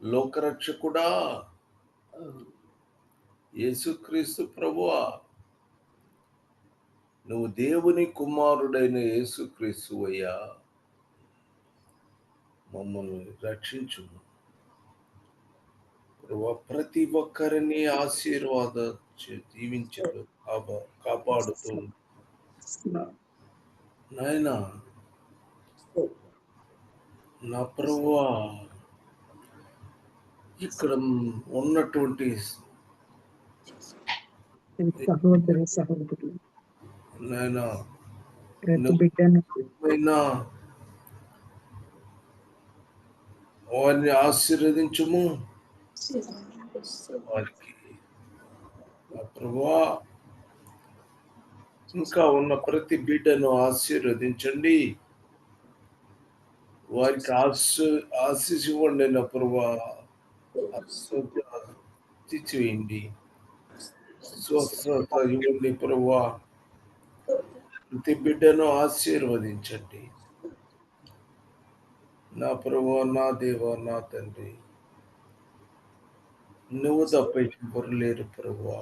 లోకరక్షకుడా, యేసుక్రీస్తు ప్రభువా, నువ్వు దేవుని కుమారుడైన యేసుక్రీస్తువయ్యా, మమ్మల్ని రక్షించుము. ప్రభువా, ప్రతి ఒక్కరిని ఆశీర్వాద దీవించడు కాపాడుతూ నాయనా, నా ప్రభువా, ఇక్కడ ఉన్నటువంటి సహోదరులు నాయనా వారిని ఆశీర్వదించుము. వారికి ప్రభువా, ఇంకా ఉన్న ప్రతి బిడ్డను ఆశీర్వదించండి. వారికి ఆశీస్ ఇవ్వండి నా ప్రభువా, తీసివేయండి, స్వస్థత ఇవ్వండి ప్రభువా. ప్రతి బిడ్డను ఆశీర్వదించండి నా ప్రభువా, నా దేవా, నా తండ్రి. నువ్వు తప్ప ఎవరు లేరు ప్రభువా.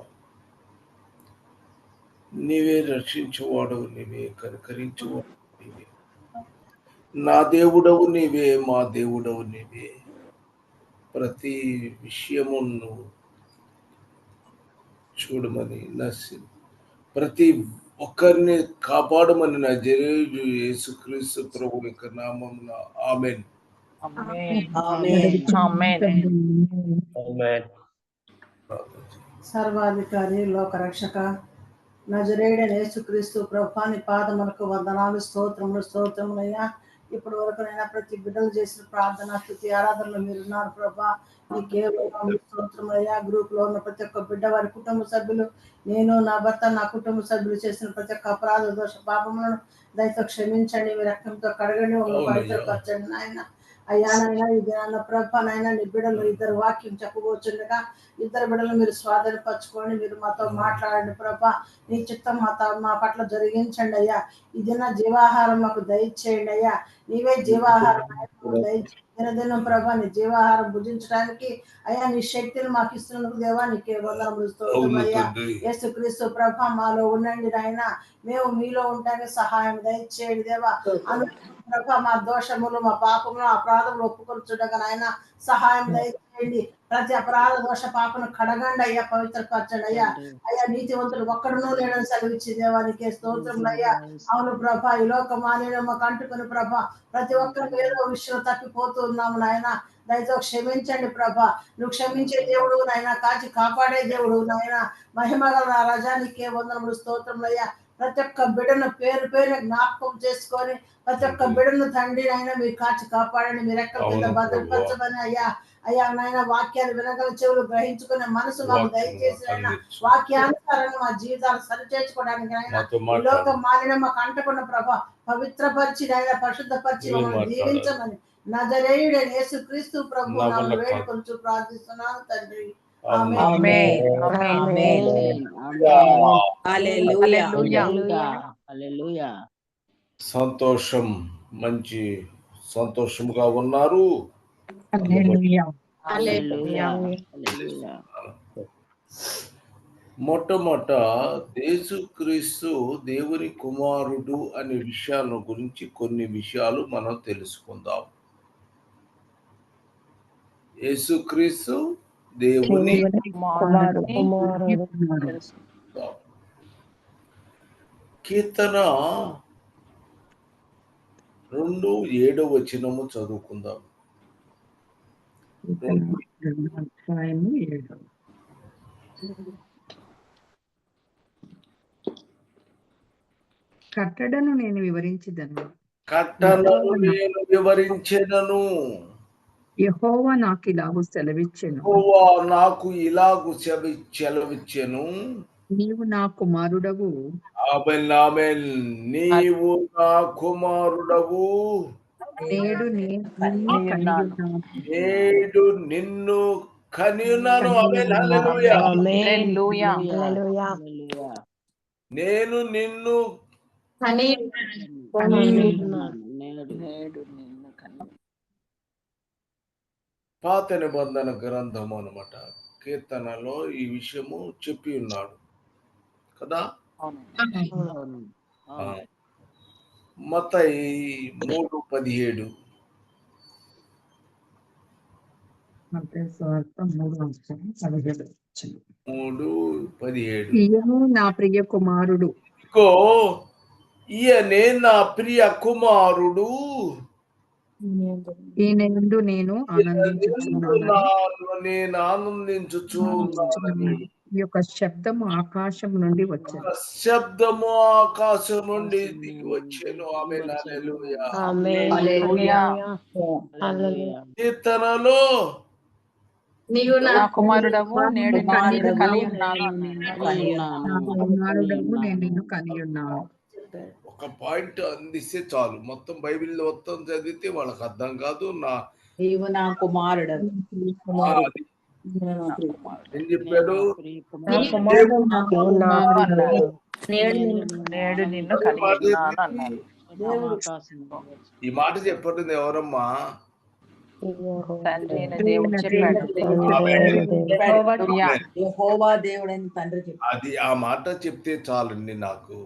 నీవే రక్షించువాడు, నీవే కనికరించువాడు, నీవే నా దేవుడవు, నీవే మా దేవుడవు, నీవే. ప్రతి విషయమును చూడమని, ప్రతి ఒక్కరిని కాపాడమని నా జరేజు యేసుక్రీస్తు ప్రభు యొక్క నామమున ఆమేన్. సర్వాధికారి లోకరక్షక నజరేయుడైన యేసుక్రీస్తు ప్రభుని పాదములకు వందనాలు, స్తోత్రములయ్యా. ఇప్పటి వరకు నైనా ప్రతి బిడ్డలు చేసిన ప్రార్థన, స్తుతి, ఆరాధనలు మీరున్నారు ప్రభా. ఈ కేవలం స్తోత్రములయ్యా. గ్రూప్ లో ఉన్న ప్రతి ఒక్క బిడ్డ, వారి కుటుంబ సభ్యులు, నేను, నా భర్త, నా కుటుంబ సభ్యులు చేసిన ప్రతి ఒక్క అపరాధ దోష పాపములను దయతో క్షమించండి, మీ రక్తంతో కడగండి, ఒక పవిత్రపరచండి నాయన. అయ్యా నాయన, ఇది అన్న ప్రభ నాయన, నీ బిడ్డలు ఇద్దరు వాక్యం చెప్పబోచుండగా ఇద్దరు బిడ్డలు మీరు స్వాధీనపరచుకోండి, మీరు మాతో మాట్లాడండి ప్రభ. నీ చిత్తం మా పట్ల జరిగించండి అయ్యా. ఇది నా జీవాహారం మాకు దయచేయండి అయ్యా. నీవే జీవాహారం దయచేయండి దినదినం ప్రభా. నీ జీవాహారం భుజించడానికి అయ్యా నీ శక్తిని మాకు ఇస్తున్నందుకు దేవా నీకే వందనములు స్తోత్రమయ్యా. యేసుక్రీస్తు ప్రభ మాలో ఉండండి నాయన, మేము మీలో ఉండడానికి సహాయం దయచేయండి దేవా. ప్రభ మా దోషములు, మా పాపములు, అపరాధములు ఒప్పుకొచ్చుండగా నాయన సహాయం దయచేయండి. ప్రతి అపరాధ దోష పాపను కడగండి అయ్యా, పవిత్రపరచండి అయ్యా. అయ్యా నీతివంతుడు ఒక్కడునూ లేడని సెలవిచ్చి దేవానికి స్తోత్రములు అయ్యా. అవును ప్రభ, ఈ లోక మాలిన్యం మాకు అంటుకుని ప్రభ, ప్రతి ఒక్కరికి ఏదో విషయం తప్పిపోతూ ఉన్నాము నాయన. దయతో క్షమించండి ప్రభ. నువ్వు క్షమించే దేవుడు నాయన, కాచి కాపాడే దేవుడు నాయన. మహిమగల రజానికే వందనములు, స్తోత్రములయ్యా. ప్రతి ఒక్క బిడ్డను పేరు పేరు జ్ఞాపకం చేసుకొని ప్రతి ఒక్క బిడ్డను తండ్రి నాయన మీరు కాచి కాపాడండి, మీరు ఎక్కడ కింద భద్రపరచమని అయ్యా. అయ్యా నాయన, వాక్యాలు వినగల చెవులు గ్రహించుకునే మనసు మాకు దయచేసి ఆయన వాక్యానుసారంగా మా జీవితాలు సరిచేసుకోవడానికి ఆయన ఈ లోక మాలిన్యం మాకు అంటకున్న ప్రభ పవిత్రపరిచి ఆయన పరిశుద్ధపరిచి మమ్మల్ని దీవించమని నజరేయుడైన యేసుక్రీస్తు ప్రభు నామమున వేడుకొంచు ప్రార్థిస్తున్నాను తండ్రి. సంతోషం, మంచి సంతోషముగా ఉన్నారు. మొట్టమొదట యేసుక్రీస్తు దేవుని కుమారుడు అనే విషయాల గురించి కొన్ని విషయాలు మనం తెలుసుకుందాం. యేసుక్రీస్తు దేవుని కీర్తన 2:7 చదువుకుందాం. కట్టడను నేను వివరించెదను, యెహోవా నాకు ఇలాగు సెలవిచ్చెను, నీవు నా కుమారుడవు, నీవు నా కుమారుడవు, నేడు నిన్ను కనియున్నాను. నేను నిన్ను పాత నిబంధన గ్రంథం అన్నమాట. కీర్తనలో ఈ విషయము చెప్పి ఉన్నాడు కదా. మత్తయి 3:17. మత్తయి సువార్త 3:17. 3:17. ఈయన నా ప్రియ కుమారుడు, ఇగో ఈయనే నా ప్రియ కుమారుడు, ఈయనందు నేను ఆనందించుచున్నాను. నేను ఆనందించుచు ఉన్నానని. ఈ యొక్క శబ్దము ఆకాశం నుండి వచ్చాను. ఒక శబ్దము ఆకాశం నుండి దిగి వచ్చాను. ఆమేన్. హల్లెలూయా. కీర్తనలో నీవు నా నా కుమారుడవు నేడు నిన్ను కని కుమారుడవు నేను నిన్ను కని ఉన్నాను. ఒక పాయింట్ అందిస్తే చాలు, మొత్తం బైబిల్ మొత్తం చదివితే వాళ్ళకి అర్థం కాదు. నీవు నా కుమారుడవు. అది ఏం చెప్పాడు? నేడు నిన్ను కని ఉన్నాను అన్నాడు. ఈ మాట చెప్పండి ఎవరమ్మా? తండ్రి అయిన దేవుడు చెప్పాడు. యెహోవా దేవుడని తండ్రి చెప్పాడు. అది ఆ మాట చెప్తే చాలండి నాకు.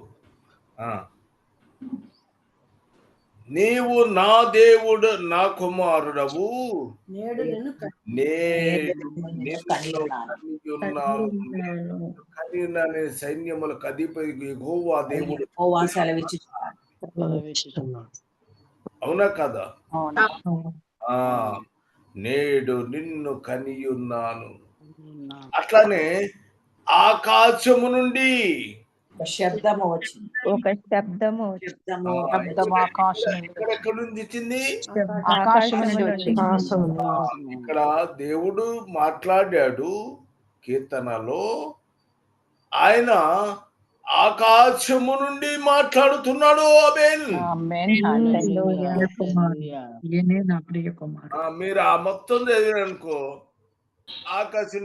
నీవు నా దేవుడు, నా కుమారుడవు, నేడు నిన్ను కనియున్నాను. సైన్యములకు అధిపతి యెహోవా దేవుడు అవునా కదా? నేడు నిన్ను కనియున్నాను. అట్లానే ఆకాశము నుండి ఒక శబ్దము వచ్చింది. ఎక్కడెక్కడ నుంచి వచ్చింది? ఆకాశం నుండి వచ్చింది. ఇక్కడ దేవుడు మాట్లాడాడు కీర్తనలో. ఆయన ఆకాశము నుండి మాట్లాడుతున్నాడు. ఆమేన్. ఈయనే నా ప్రియ కుమారుడు. మీరు ఆ మొత్తం చదివారనుకో ఆకాశం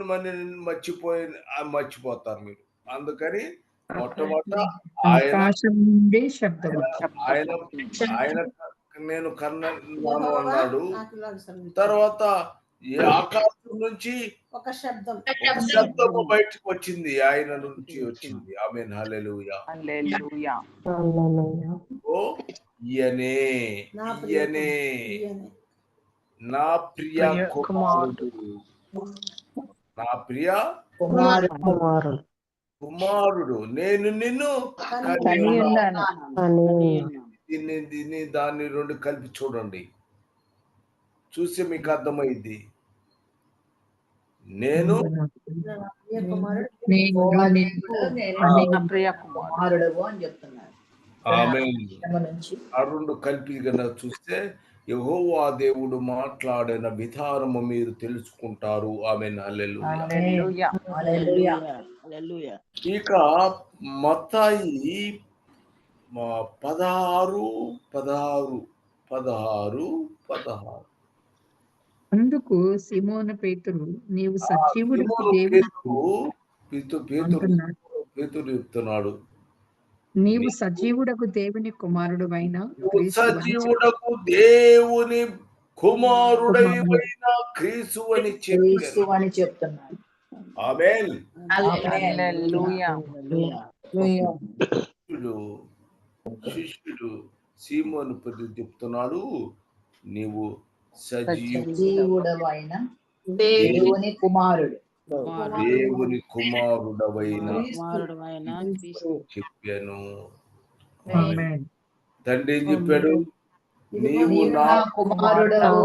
మర్చిపోతారు మీరు. అందుకని మొట్టమొదట ఆకాశం నుండి శబ్దం ఆయన నేను కన్నాను అన్నాడు. తర్వాత ఈ ఆకాశం నుంచి ఒక శబ్దము బయటకు వచ్చింది, ఆయన నుంచి వచ్చింది. ఆమేన్. హల్లెలూయా. ఓ ఈయనే నా ప్రియ కుమారుడు, నా ప్రియ కుమారుడు, నేను నిన్ను దాన్ని రెండు కలిపి చూడండి, చూసి మీకు అర్థమైంది. నేను ప్రియ కుమారుడవు అని చెప్తున్నాడు. ఆ రెండు కలిపి కనుక చూస్తే యెహోవా దేవుడు మాట్లాడిన విధానము మీరు తెలుసుకుంటారు. ఆమేన్. హల్లెలూయా. ఇక మత్తయి 16:16. అందుకు సీమోను పేతురు, నీవు సజీవుడకు పేతురు చెప్తున్నాడు, నీవు సజీవుడకు దేవుని కుమారుడువైన సజీవుడకు దేవుని కుమారుడైన క్రీస్తు అని చెప్తున్నాడు. ఆమేన్. శిష్యుడు సీమోను పేతురు చెప్తున్నాడు, నీవు సజీవుడవైన దేవుని కుమారుడవైన చెప్పాను. తండ్రి ఏం చెప్పాడు? నీవు నా కుమారుడవు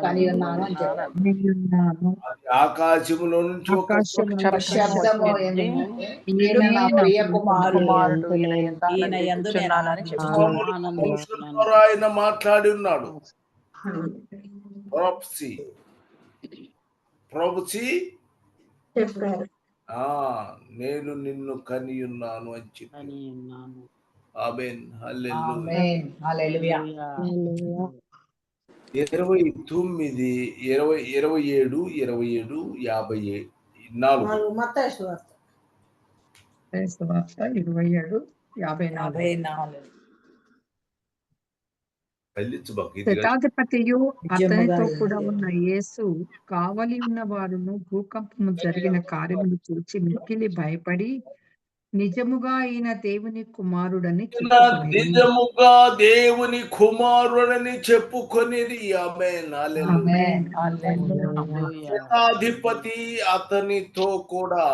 కని ఉన్నాను అని చెప్పాడు. ఆకాశములో నుంచి ఒక శబ్దము ఆయన మాట్లాడి ఉన్నాడు. నేను నిన్ను కని ఉన్నాను అని చెప్పి. ఆమేన్. హల్లెలూయా. 29, 27, 27, 54. మత్తయి సువార్త 27:54. కదిలించబాకు ఇది కాదు. శతాధిపతియు నిజముగా అతనితో ఈయన కూడా దేవుని ఉన్న యేసు కావలి ఉన్న వారును భూకంపము జరిగిన కార్యములు చూచి మిక్కిలి భయపడి నిజముగా ఈయన దేవుని కుమారుడని చెప్పుకొనిరి. నిజముగా దేవుని కుమారుడని చెప్పుకొనిది. ఆమేన్. హల్లెలూయా. ఆమేన్. శతాధిపతి అతనితో కూడా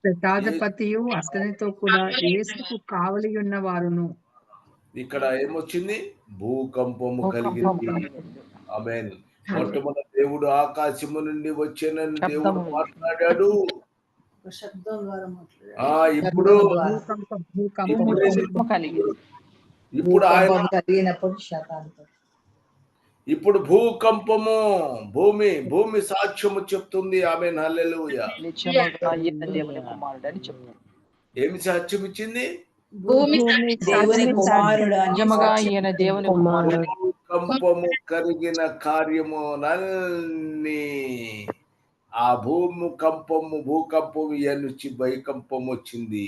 శతాధిపతియు అతనితో కూడా యేసుకు కావలి ఉన్న వారును. ఇక్కడ ఏమొచ్చింది? భూకంపము కలిగింది. ఆమేన్. మొట్టమొదటి దేవుడు ఆకాశము నుండి వచ్చేనని దేవుడు మాట్లాడాడు. ఒక శబ్దం ద్వారా మాట్లాడాడు. ఇప్పుడు భూకంపం కలిగింది. ఇప్పుడు ఆయన భూకంపం కలిగినప్పుడు శతాధిపతి ఇప్పుడు భూకంపము భూమి సాక్ష్యము చెప్తుంది. ఆమేన్. హల్లెలూయా. నిజముగా ఈయన దేవుని కుమారుడు అని చెప్తారు. ఏమి సాక్ష్యం ఇచ్చింది? దేవుని కుమారుడు అని నిజముగా ఈయన దేవుని కుమారుడు. భూకంపము కలిగిన కార్యము నల్ని ఆ భూకంపము ఎన్నుంచి భూకంపం వచ్చింది.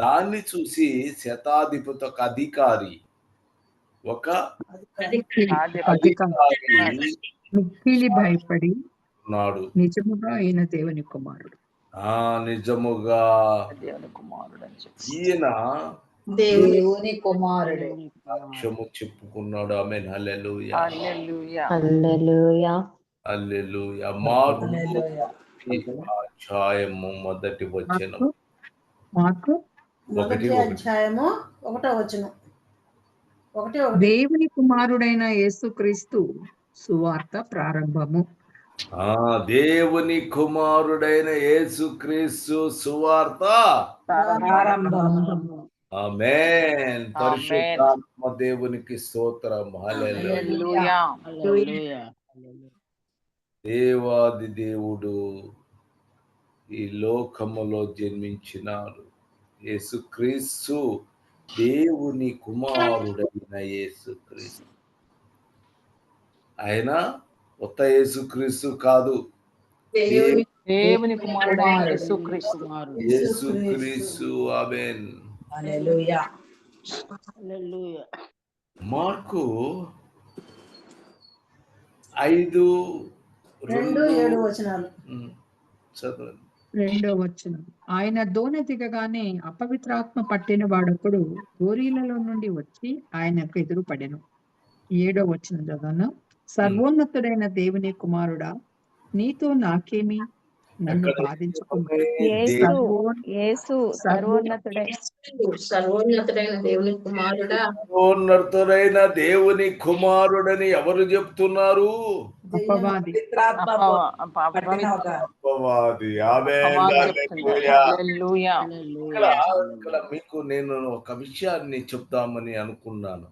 దాన్ని చూసి శతాధిపతి ఒక అధికారి మిక్కిలి భయపడి ఉన్నాడు. నిజముగా ఈయన దేవుని కుమారుడు. నిజముగా దేవుని కుమారుడు అని చెప్పి ఈయన దేవుని కుమారుడు సాక్ష్యము చెప్పుకున్నాడు. ఆమేన్. హల్లెలూయా. హల్లెలూయా. హల్లెలూయా. హల్లెలూయా. మార్కు అధ్యాయము మొదటి వచనం. మార్కు మొదటి అధ్యాయము 1వ వచనం. దేవుని కుమారుడైన యేసుక్రీస్తు సువార్త ప్రారంభము. దేవుని కుమారుడైన యేసుక్రీస్తు సువార్త ప్రారంభము. ఆమేన్. పరిశుద్ధాత్మ దేవునికి స్తోత్రం. హల్లెలూయా. హల్లెలూయా. దేవాది దేవుడు ఈ లోకములో జన్మించినాడు. యేసుక్రీస్తు దేవుని కుమారుడైన యేసుక్రీస్తు. ఆయన కొత్త యేసుక్రీస్తు కాదు, దేవుని కుమారుడు యేసుక్రీస్తు. యేసుక్రీస్తు. ఆమేన్. హల్లెలూయా. మార్కు 5:2 వచనాలు చదవండి. 2వ వచనం. ఆయన దోణి దిగగానే అపవిత్రాత్మ పట్టిన వాడొకడు గోరీలలో నుండి వచ్చి ఆయనకు ఎదురుపడెను. 7వ వచనం చదవను. సర్వోన్నతుడైన దేవుని కుమారుడా, నీతో నాకేమి? నన్ను బాధించుకున్నాడు. సర్వోన్నతుడైన దేవుని కుమారుడా, సర్వోన్నతుడైన దేవుని కుమారుడని ఎవరు చెప్తున్నారు? అపవాది. అపవాది. ఆమేన్. హల్లెలూయా. హల్లెలూయా. ఇక్కడ మీకు నేను ఒక విషయాన్ని చెప్తామని అనుకున్నాను.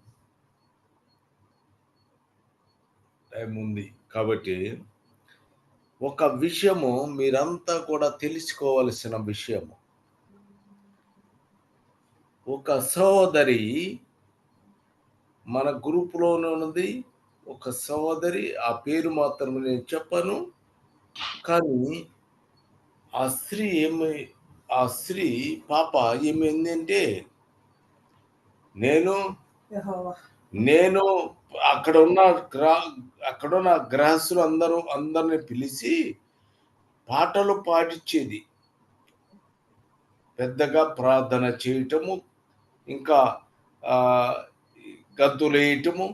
టైం ఉంది కాబట్టి ఒక విషయము మీరంతా కూడా తెలుసుకోవలసిన విషయము. ఒక సహోదరి మన గ్రూపులోనే ఉన్నది. ఒక సహోదరి, ఆ పేరు మాత్రం నేను చెప్పను, కానీ ఆ స్త్రీ పాప ఏమైందంటే, నేను అక్కడున్న గ్రహస్థులు అందరిని పిలిచి పాటలు పాడించేది, పెద్దగా ప్రార్థన చేయటము, ఇంకా గద్దులేయటము,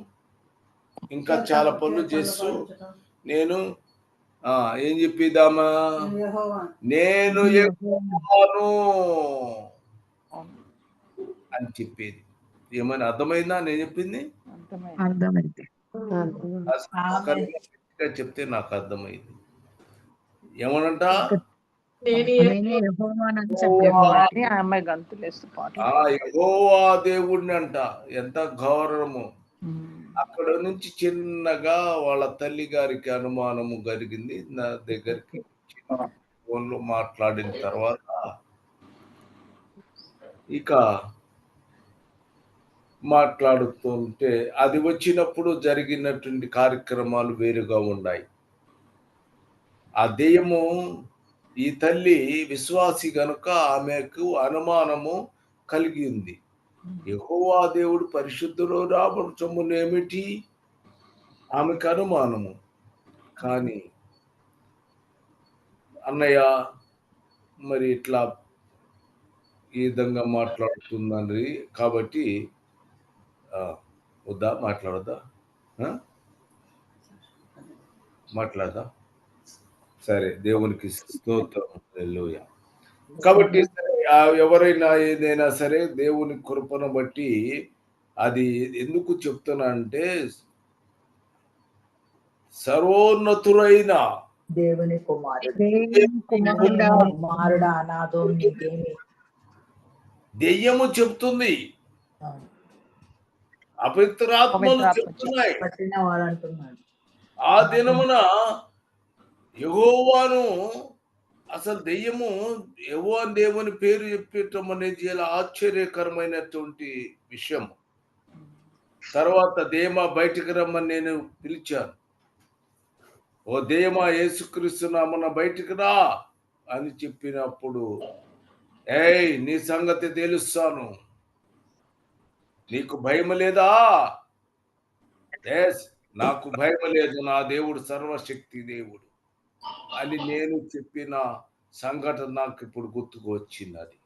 ఇంకా చాలా పనులు చేస్తూ నేను ఏం చెప్పిద్దామా, నేను యెహోవాను అని చెప్పేది. ఏమైనా అర్థమైందా నేను చెప్పింది? అర్థమైంది. చెప్తే నాకు అర్థమైంది. ఏమనంట? యెహోవా దేవుడిని అంట. ఎంత గౌరవము. అక్కడ నుంచి చిన్నగా వాళ్ళ తల్లి గారికి అనుమానము కలిగింది. నా దగ్గరికి ఫోన్లో మాట్లాడిన తర్వాత ఇక మాట్లాడుతుంటే అది వచ్చినప్పుడు జరిగినటువంటి కార్యక్రమాలు వేరుగా ఉన్నాయి. ఆ దెయ్యము, ఈ తల్లి విశ్వాసి గనుక ఆమెకు అనుమానము కలిగి ఉంది. యెహోవా దేవుడు పరిశుద్ధుడు రాబడుచమునేమిటి ఆమెకు అనుమానము. కానీ అన్నయ్య మరి ఇట్లా ఈ విధంగా మాట్లాడుతుందండి కాబట్టి వద్దా మాట్లాడద్దా? మాట్లాడదా? సరే, దేవునికి స్తోత్రం. హల్లెలూయా. కాబట్టి ఎవరైనా ఏదైనా సరే దేవుని కృపను బట్టి అది ఎందుకు చెప్తున్నా అంటే సర్వోన్నతుడైన దేవుని కుమారుడా నాదో నీకేమి. దెయ్యము చెప్తుంది, అపవిత్రాత్మలు చెప్తున్నాయి. పట్టిన వాడు అంటున్నాడు. ఆ దినమున యెహోవాను అసలు దెయ్యము యెహోవా దేవుని పేరు చెప్పటం అనేది చాలా ఆశ్చర్యకరమైనటువంటి విషయం. తర్వాత దేమా బయటికి రమ్మని నేను పిలిచాను. ఓ దేమా, యేసుక్రీస్తు నామమున బయటికి రా అని చెప్పినప్పుడు, ఏయ్ నీ సంగతి తెలుస్తాను, నీకు భయం లేదా? ఎస్, నాకు భయం లేదు, నా దేవుడు సర్వశక్తి దేవుడు అని నేను చెప్పిన సంఘటన నాకు ఇప్పుడు గుర్తుకు వచ్చింది. అది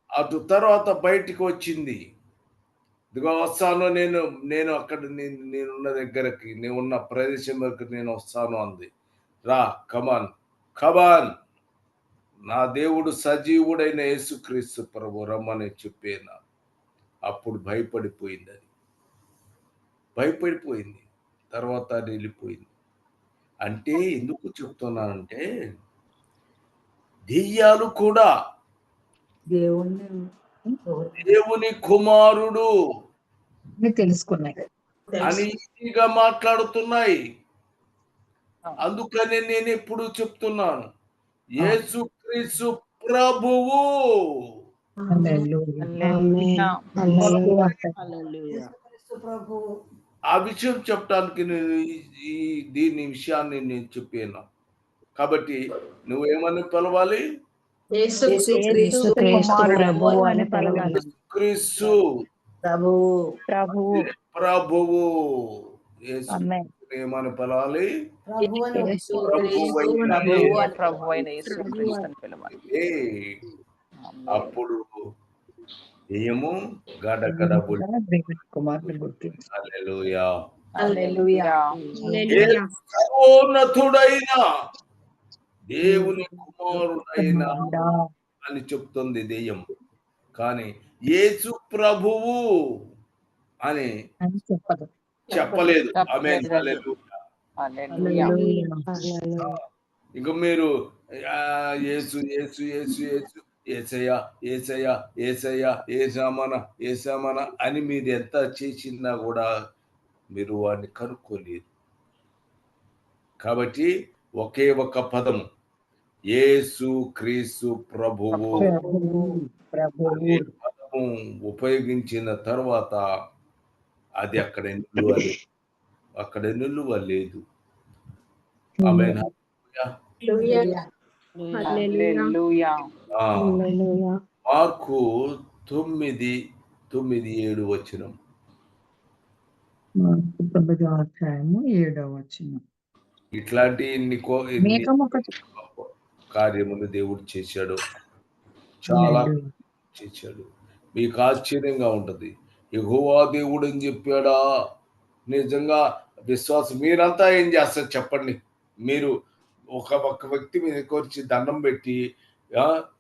అటు తర్వాత బయటికి వచ్చింది. ఇదిగో వస్తాను, నేను అక్కడ నేనున్న దగ్గరకి, నేనున్న ప్రదేశం వరకు నేను వస్తాను అంది. రా, కమాన్ కమాన్, నా దేవుడు సజీవుడైన యేసుక్రీస్తు ప్రభు రమ్మని చెప్పేనా. అప్పుడు భయపడిపోయింది, అది భయపడిపోయింది. తర్వాత అది వెళ్ళిపోయింది. అంటే ఎందుకు చెప్తున్నానంటే దెయ్యాలు కూడా దేవుని కుమారుడు తెలుసుకున్నాయి అని ఈజీగా మాట్లాడుతున్నాయి. అందుకని నేను ఎప్పుడు చెప్తున్నాను, యేసుక్రీస్తు ప్రభువు. ఆ విషయం చెప్పడానికి నేను దీని విషయాన్ని నేను చెప్పాను. కాబట్టి నువ్వేమని పిలవాలి? యేసుక్రీస్తు ప్రభువు అని పిలవాలి. క్రీస్తు ప్రభువు. ఏమని పిలవాలి? అప్పుడు ఏమో గడగడ సర్వోన్నతుడైన దేవుని కుమారుడైన అని చెప్తుంది దెయ్యం. కానీ యేసు ప్రభువు అని చెప్పలేదు. ఆమేన్, హల్లెలూయా. ఇక మీరు యేసు యేసు యేసు యేసు యేసయ్యా యేసయ్యా యేసయ్యా ఏసామన అని మీరు ఎంత చేసినా కూడా మీరు వాడిని కనుక్కోలేరు. కాబట్టి ఒకే ఒక పదము, యేసు క్రీస్తు ప్రభువు పదము ఉపయోగించిన తర్వాత అది అక్కడ నిలువలేదు. ఆమేన్. మార్కు 9:7 వచనం. 9:7 ఇట్లాంటి కార్యములు దేవుడు చేశాడు, చాలా చేశాడు. మీకు ఆశ్చర్యంగా ఉంటది, యెహోవా దేవుడు అని చెప్పాడా? నిజంగా విశ్వాసం మీరంతా ఏం చేస్తారు చెప్పండి? మీరు ఒక వ్యక్తి మీద వచ్చి దండం పెట్టి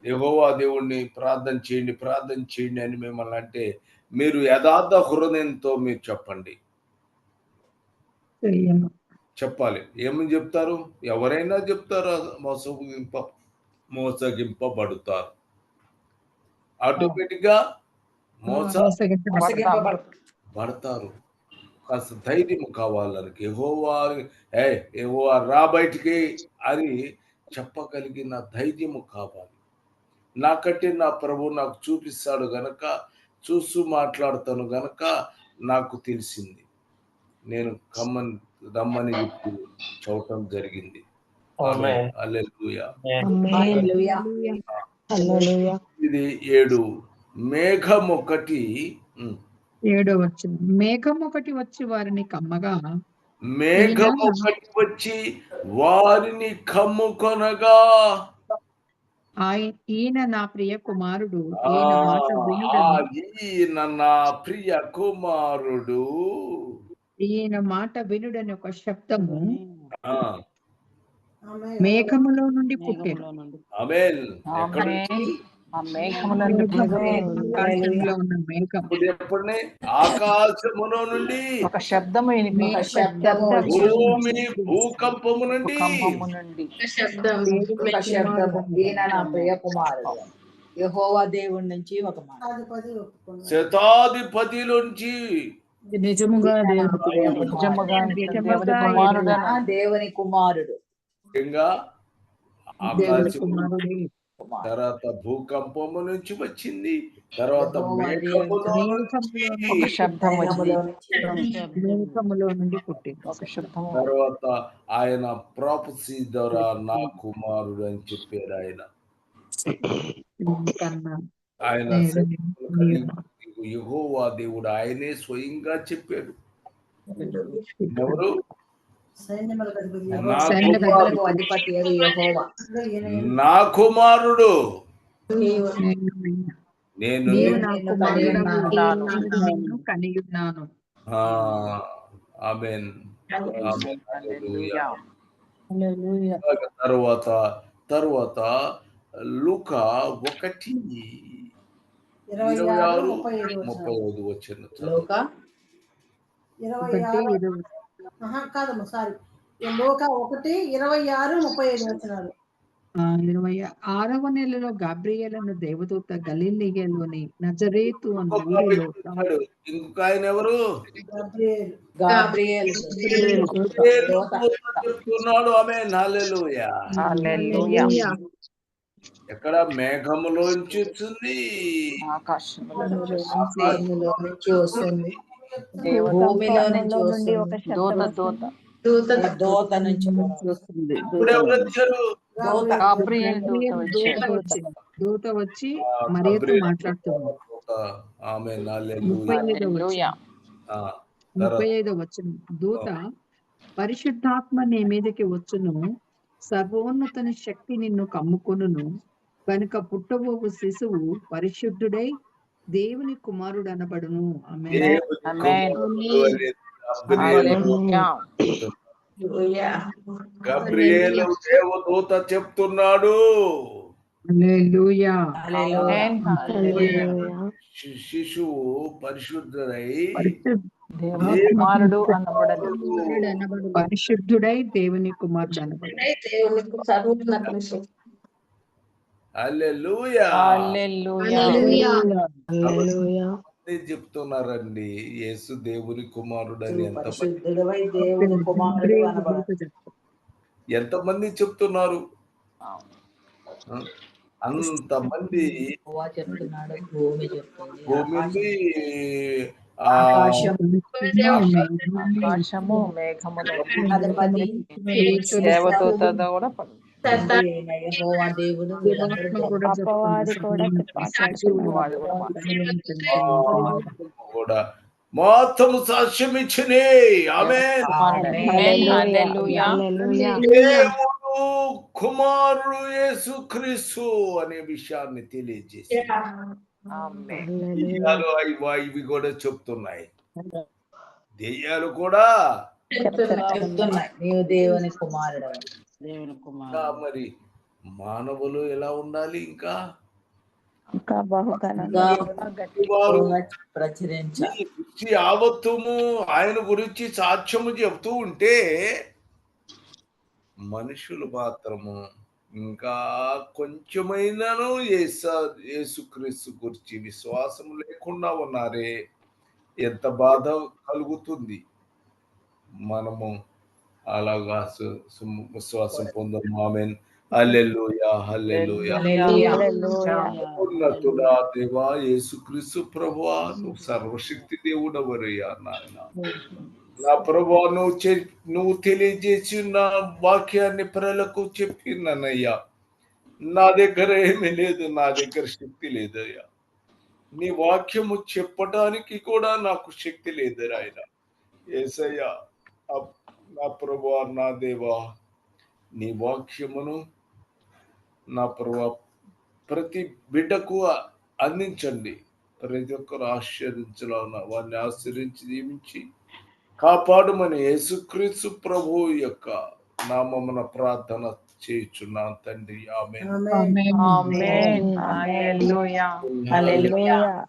యెహోవా దేవుణ్ణి ప్రార్థన చేయండి అని మిమ్మల్ని అంటే మీరు యథార్థ హృదయంతో మీరు చెప్పాలి. ఏమని చెప్తారు? ఎవరైనా చెప్తారు, మోసగింపబడతారు. ఆటోమేటిక్ గా మోసగింపబడతారు. కాస్త ధైర్యం కావాలనికి యెహోవా రా బయటికి అని చెప్పగలిగిన ధైర్యము కావాలి. నాకంటే నా ప్రభు నాకు చూపిస్తాడు గనక, చూస్తూ మాట్లాడతాను గనక నాకు తెలిసింది. నేను రమ్మని చెప్పి చూడటం జరిగింది. హల్లెలూయా. హల్లెలూయా. ఇది 7. మేఘం ఒకటి 7వ వచనం. మేఘం ఒకటి వచ్చి వారిని కమ్మగా మేఘం ఈయన ఒకటి వచ్చి వారిని కమ్ముకొనగా ఈయన నా ప్రియ కుమారుడు, ఆ ఈయన మాట ఆ, వినుడని ఈయన నా ప్రియ కుమారుడు. ఈయన మాట వినుడని ఒక శబ్దము ఆ, ఆమేన్. మేఘములో నుండి పుట్టెను. మేఘములో నుండి ఆమేన్. ఎక్కడ ఆమేన్. ఆ మేఘములో నుండి మేఘము, పుట్టే ఆకాశంలో ఉన్న మేఘం. ఎప్పుడనే ఆకాశములో నుండి ఒక శబ్దము ఒక వినిపించింది. శబ్దము భూమి వచ్చింది. భూకంపము నుండి భూకంపము నుండి ఒక శబ్దము ఈయన నా ప్రియ కుమారుడు. యెహోవా దేవుడి నుంచి ఒక మాట. అధిపతి ఒప్పుకున్నాడు. శతాధిపతిలోంచి నిజముగా దేవుడు నిజముగా దేవుని నిజముగా కుమారుడు ఆ దేవుని కుమారుడు. ముఖ్యంగా దేవుని ఆకాశం కుమారుడే. తర్వాత భూకంపము నుంచి వచ్చింది, తర్వాత యెహోవా మేఘములో మేఘములో నుంచి, ఒక శబ్దం వచ్చింది. మేఘములో నుండి పుట్టింది. ఒక శబ్దము తర్వాత ఆయన ప్రాపసీ ద్వారా నా కుమారుడు అని చెప్పారు. కన్నా ఆయన నేను సైన్యములు కలిగి యెహోవా దేవుడు ఆయనే స్వయంగా చెప్పాడు. ఎవరు? సైన్యములకు అధిపతి నా యెహోవా. సైన్యములకు అధిపతి యెహోవా. నా కుమారుడు నేను నీవు నా నిన్ను కుమారుడవు, కనియున్నాను. నిన్ను కనియున్నాను. ఆమేన్. ఆమేన్. హల్లెలూయా. హల్లెలూయా. తర్వాత లూకా 1:26-35 వచ్చిన లోక 26 కాదమ్మా సారీ. లోక 1:26-35 వచనాలు. 26వ నెలలో గాబ్రియేలును దేవదూత గలిలయలోని నజరేతు అను ఊరిలో ఇంకొక ఆయన ఎవరు? గాబ్రియేలు చెప్తున్నాడు. ఆమేన్. హల్లెలూయా. హల్లెలూయా. ఎక్కడ? మేఘములోంచి వచ్చింది, ఆకాశములో ఆకాశములో నుంచి వస్తుంది, భూమిలో నుంచి నుండి ఒక వస్తుంది, దూత దూత నుంచి వస్తుంది. ఇప్పుడు ఎవరు వచ్చారు? గాబ్రియేలు దూత వచ్చాడు. దూత వచ్చి మరియతో మాట్లాడుతుంది. ఆమేన్. హల్లెలూయా. 35వ వచనం. దూత పరిశుద్ధాత్మ నీ మీదకి వచ్చును, సర్వోన్నతుని శక్తి నిన్ను కమ్ముకొనును కనుక పుట్టబోవు శిశువు పరిశుద్ధుడై దేవుని కుమారుడు అనబడును. ఆమేన్. దేవుని కుమారుడు అనేది గబ్రియేలు దేవదూత చెప్తున్నాడు. హల్లెలూయా. ఆమేన్. హల్లెలూయా. శిశువు పరిశుద్ధుడై దేవుని కుమారుడు అనబడను. పరిశుద్ధుడై దేవుని కుమారుడు అనబడును. హల్లెలూయా. హల్లెలూయా. హల్లెలూయా. చెప్తున్నారండి యేసు దేవుని కుమారుడు అని. పరిశుద్ధుడవై దేవుని కుమారుడు అనబడు. ఎంతమంది చెప్తున్నారు? అంతమంది యెహోవా చెప్తున్నాడు, భూమి చెప్తుంది, భూమిని ఆకాశము మేఘములు అధిపతి దేవదూత కూడా యెహోవా దేవుడు వీళ్ళందరూ అపవాది కూడా కూడా మొత్తము సాక్ష్యం ఇచ్చినే. ఆమేన్. హల్లెలూయా. దేవుడు కుమారుడు యేసుక్రీస్తు అనే విషయాన్ని తెలియజేసి ఆమేన్. దెయ్యాలు ఇవి కూడా చెప్తున్నాయి. దెయ్యాలు కూడా చెప్తున్నాయి నీవు దేవుని కుమారుడు. దేవుని ఇంకా కుమారుడు. మరి మానవులు ఎలా ఉండాలి? ఇంకా ఇంకా బహుఘన వారు ప్రచురించాలి. ఈ దృష్టి యావత్తుము ఆయన గురించి సాక్ష్యము చెప్తూ ఉంటే మనుషులు మాత్రము ఇంకా కొంచెమైనాను యేసుక్రీస్తు గురించి విశ్వాసం లేకుండా ఉన్నారే. ఎంత బాధ కలుగుతుంది. మనము అలాగా విశ్వాసం పొందము. ఆమేన్. హల్లెలూయా. హల్లెలూయా. ఉన్నతుడా దేవా యేసుక్రీస్తు ప్రభువా, నువ్వు సర్వశక్తి దేవుడవరయ్యా నాయన. నా ప్రభువా, నువ్వు తెలియజేసి నా వాక్యాన్ని ప్రజలకు చెప్పినయ్యా. నా దగ్గర ఏమీ లేదు, నా దగ్గర శక్తి లేదయ్యా. నీ వాక్యము చెప్పటానికి కూడా నాకు శక్తి లేదు నాయన. యేసయ్యా, అప్ నా ప్రభువా, నా దేవా, నీ వాక్యమును నా ప్రభువా ప్రతి బిడ్డకు అందించండి. ప్రతి ఒక్కరు ఆశీర్వదించాలన్న వారిని ఆశీర్వించి దీవించి కాపాడుమని యేసుక్రీస్తు ప్రభువు యొక్క నామమున ప్రార్థన చేయుచున్నాను తండ్రి. ఆమేన్. ఆమేన్. ఆమేన్. హల్లెలూయా. హల్లెలూయా.